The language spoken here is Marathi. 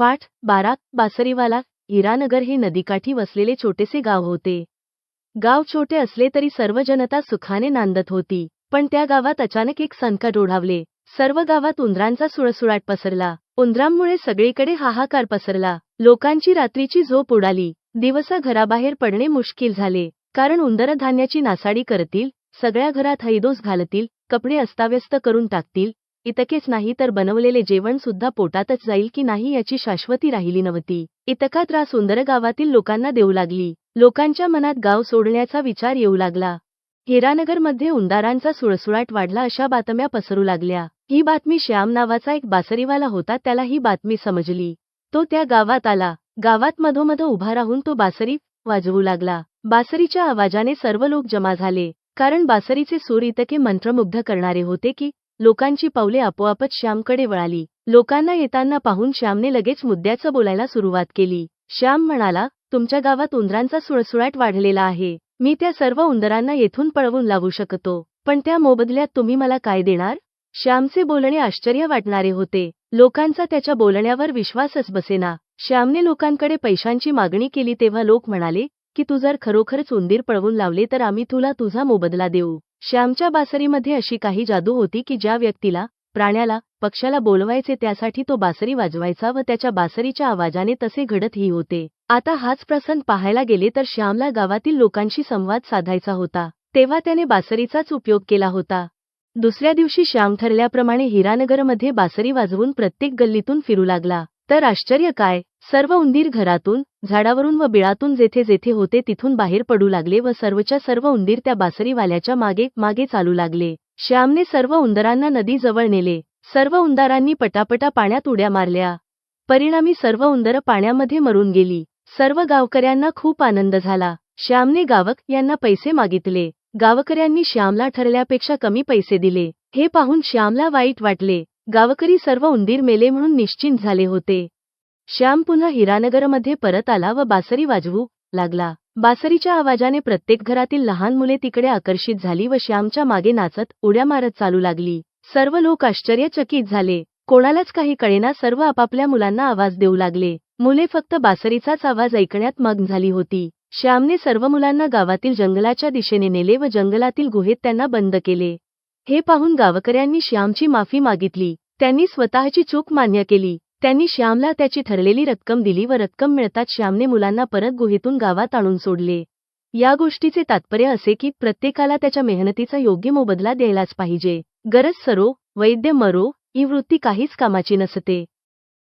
पाठ 12 बासरीवाला. हिरानगर हे नदीकाठी वसलेले छोटेसे गाव होते. गाव छोटे असले तरी सर्व जनता सुखाने नांदत होती. पण त्या गावात अचानक एक संकट ओढावले. सर्व गावात उंदरांचा सुळसुळाट पसरला. उंदरांमुळे सगळीकडे हाहाकार पसरला. लोकांची रात्रीची झोप उडाली. दिवसा घराबाहेर पडणे मुश्किल झाले. कारण उंदर धान्याची नासाडी करतील, सगळ्या घरात हैदोस घालतील, कपडे अस्ताव्यस्त करून टाकतील. इतकेच नाही तर बनवलेले जेवण सुद्धा पोटातच जाईल की नाही याची शाश्वती राहिली नव्हती. इतका त्रास उंदर गावातील लोकांना देऊ लागली. लोकांच्या मनात गाव सोडण्याचा विचार येऊ लागला. हिरानगरमध्ये उंदरांचा सुळसुळाट वाढला अशा बातम्या पसरू लागल्या. ही बातमी श्याम नावाचा एक बासरीवाला होता, त्याला ही बातमी समजली. तो त्या गावात आला. गावात मधोमध उभा राहून तो बासरी वाजवू लागला. बासरीच्या आवाजाने सर्व लोक जमा झाले. कारण बासरीचे सूर इतके मंत्रमुग्ध करणारे होते की लोकांची पावले आपोआपच श्यामकडे वळाली. लोकांना येताना पाहून श्यामने लगेच मुद्द्याचं बोलायला सुरुवात केली. श्याम म्हणाला, तुमच्या गावात उंदरांचा सुळसुळाट वाढलेला आहे. मी त्या सर्व उंदरांना येथून पळवून लावू शकतो. पण त्या मोबदल्यात तुम्ही मला काय देणार? श्यामचे बोलणे आश्चर्य वाटणारे होते. लोकांचा त्याच्या बोलण्यावर विश्वासच बसेना. श्यामने लोकांकडे पैशांची मागणी केली तेव्हा लोक म्हणाले की तू जर खरोखरच उंदीर पळवून लावले तर आम्ही तुला तुझा मोबदला देऊ. श्यामच्या बासरीमध्ये अशी काही जादू होती की ज्या व्यक्तीला, प्राण्याला, पक्ष्याला बोलवायचे त्यासाठी तो बासरी वाजवायचा व त्याच्या बासरीच्या आवाजाने तसे घडतही होते. आता हाच प्रसंग पाहायला गेले तर श्यामला गावातील लोकांशी संवाद साधायचा होता. तेव्हा त्याने बासरीचाच उपयोग केला होता. दुसऱ्या दिवशी श्याम ठरल्याप्रमाणे हिरानगरमध्ये बासरी वाजवून प्रत्येक गल्लीतून फिरू लागला. तर आश्चर्य काय, सर्व उंदीर घरातून, झाडावरून व बिळातून जेथे जेथे होते तिथून बाहेर पडू लागले व सर्वच्या सर्व उंदीर त्या बासरीवाल्याच्या मागे मागे चालू लागले. श्यामने सर्व उंदरांना नदीजवळ नेले. सर्व उंदरांनी पटापटा पाण्यात उड्या मारल्या. परिणामी सर्व उंदरं पाण्यामध्ये मरून गेली. सर्व गावकऱ्यांना खूप आनंद झाला. श्यामने गावक यांना पैसे मागितले. गावकऱ्यांनी श्यामला ठरल्यापेक्षा कमी पैसे दिले. हे पाहून श्यामला वाईट वाटले. गावकरी सर्व उंदीर मेले म्हणून निश्चिंत झाले होते. श्याम पुन्हा हिरानगरमध्ये परत आला व बासरी वाजवू लागला. बासरीच्या आवाजाने प्रत्येक घरातील लहान मुले तिकडे आकर्षित झाली व श्यामच्या मागे नाचत, उड्या मारत चालू लागली. सर्व लोक आश्चर्यचकित झाले. कोणालाच काही कळेना, सर्व आपापल्या मुलांना आवाज देऊ लागले. मुले फक्त बासरीचाच आवाज ऐकण्यात मग्न झाली होती. श्यामने सर्व मुलांना गावातील जंगलाच्या दिशेने नेले व जंगलातील गुहेत त्यांना बंद केले. हे पाहून गावकऱ्यांनी श्यामची माफी मागितली. त्यांनी स्वतःची चूक मान्य केली. त्यांनी श्यामला त्याची ठरलेली रक्कम दिली व रक्कम मिळताच श्यामने मुलांना परत गुहेतून गावात आणून सोडले. या गोष्टीचे तात्पर्य असे की प्रत्येकाला त्याच्या मेहनतीचा योग्य मोबदला द्यायलाच पाहिजे. गरज सरो, वैद्य मरो ही वृत्ती काहीच कामाची नसते.